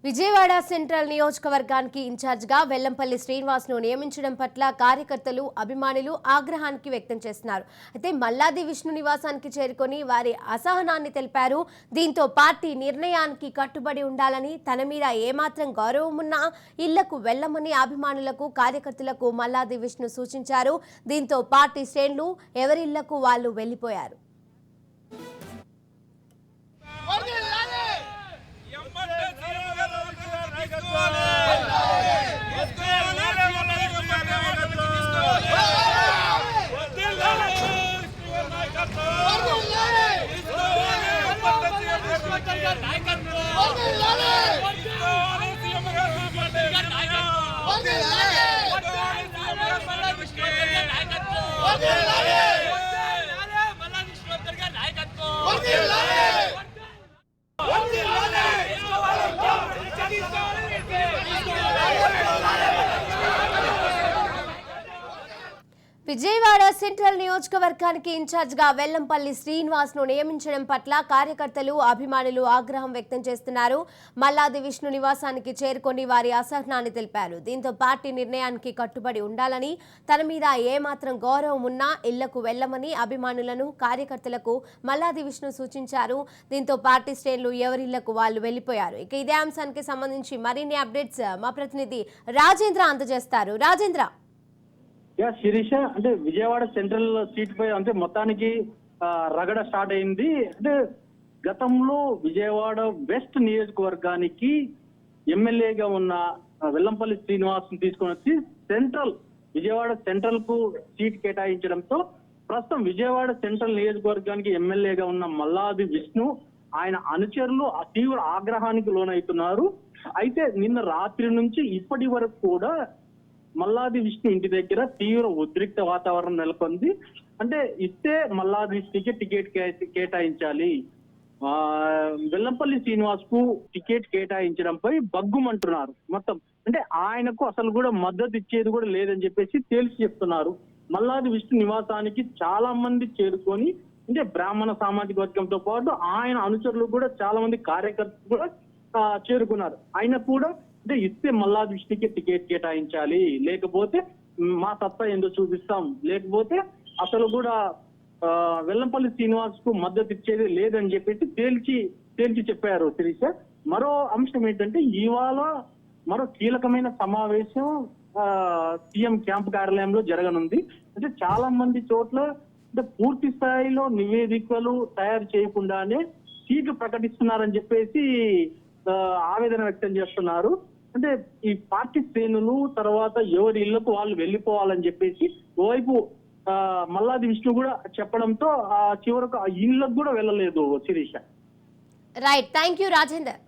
Vijayawada central నియోజకవర్గానికి ఇన్ఛార్జిగా వెల్లంపల్లి శ్రీనివాస్ను నియమించడం పట్ల కార్యకర్తలు అభిమానులు ఆగ్రహానికి వ్యక్తం చేస్తున్నారు. అయితే మల్లాది విష్ణు నివాసానికి చేరుకొని వారి అసహనాన్ని తెలిపారు. దీంతో పార్టీ నిర్ణయానికి కట్టుబడి ఉండాలని, తన మీద ఏమాత్రం గౌరవం ఉన్నా ఇళ్లకు వెళ్లమని అభిమానులకు కార్యకర్తలకు మల్లాది విష్ణు సూచించారు. దీంతో పార్టీ శ్రేణులు ఎవరిళ్లకు వాళ్ళు వెళ్లిపోయారు. విజయవాడ సెంట్రల్ నియోజకవర్గానికి ఇన్ఛార్జిగా వెల్లంపల్లి శ్రీనివాస్ను నియమించడం పట్ల కార్యకర్తలు అభిమానులు ఆగ్రహం వ్యక్తం చేస్తున్నారు. మల్లాది విష్ణు నివాసానికి చేరుకొని వారి అసహనాన్ని తెలిపారు. దీంతో పార్టీ నిర్ణయానికి కట్టుబడి ఉండాలని, తన మీద ఏమాత్రం గౌరవం ఉన్నా ఇళ్లకు వెళ్లమని అభిమానులను కార్యకర్తలకు మల్లాది విష్ణు సూచించారు. దీంతో పార్టీ శ్రేణులు ఎవరిళ్లకు వాళ్ళు వెళ్లిపోయారు. ఇక ఇదే అంశానికి సంబంధించి మరిన్ని అప్డేట్స్ మా ప్రతినిధి రాజేంద్ర అందజేస్తారు. రాజేంద్ర, శిరీష, అంటే విజయవాడ సెంట్రల్ సీట్ పై అంటే మొత్తానికి రగడ స్టార్ట్ అయింది. అంటే గతంలో విజయవాడ వెస్ట్ నియోజకవర్గానికి ఎమ్మెల్యేగా ఉన్న వెల్లంపల్లి శ్రీనివాస్ తీసుకొని వచ్చి విజయవాడ సెంట్రల్ కు సీట్ కేటాయించడంతో ప్రస్తుతం విజయవాడ సెంట్రల్ నియోజకవర్గానికి ఎమ్మెల్యేగా ఉన్న మల్లాది విష్ణు ఆయన అనుచరులు తీవ్ర ఆగ్రహానికి లోనవుతున్నారు. అయితే నిన్న రాత్రి నుంచి ఇప్పటి వరకు కూడా మల్లాది విష్ణు ఇంటి దగ్గర తీవ్ర ఉద్రిక్త వాతావరణం నెలకొంది. అంటే ఇస్తే మల్లాది విష్ణుకి టికెట్ కేటాయించాలి, వెల్లంపల్లి శ్రీనివాస్ కు టికెట్ కేటాయించడంపై బగ్గుమంటున్నారు. మొత్తం అంటే ఆయనకు అసలు కూడా మద్దతు ఇచ్చేది కూడా లేదని చెప్పేసి తేల్చి చెప్తున్నారు. మల్లాది విష్ణు నివాసానికి చాలా మంది చేరుకొని, అంటే బ్రాహ్మణ సామాజిక వర్గంతో పాటు ఆయన అనుచరులు కూడా చాలా మంది కార్యకర్తలు కూడా చేరుకున్నారు. ఆయన కూడా అంటే ఇస్తే మల్లాది విష్ణుకి టికెట్ కేటాయించాలి, లేకపోతే మా సత్తా ఎందుకు చూపిస్తాం, లేకపోతే అసలు కూడా వెల్లంపల్లి శ్రీనివాస్ కు మద్దతు ఇచ్చేది లేదని చెప్పేసి తేల్చి చెప్పారు. శిరీష, మరో అంశం ఏంటంటే ఇవాళ మరో కీలకమైన సమావేశం సీఎం క్యాంప్ కార్యాలయంలో జరగనుంది. అంటే చాలా మంది చోట్ల అంటే పూర్తి స్థాయిలో నివేదికలు తయారు చేయకుండానే సీట్లు ప్రకటిస్తున్నారని చెప్పేసి ఆవేదన వ్యక్తం చేస్తున్నారు. అంటే ఈ పార్టీ శ్రేణులు తర్వాత ఎవరి ఇళ్లకు వాళ్ళు వెళ్లిపోవాలని చెప్పేసి ఓవైపు మల్లాది విష్ణు కూడా చెప్పడంతో చివరకు ఆ ఇళ్లకు కూడా వెళ్ళలేదు. Sirisha, right, thank you Rajender.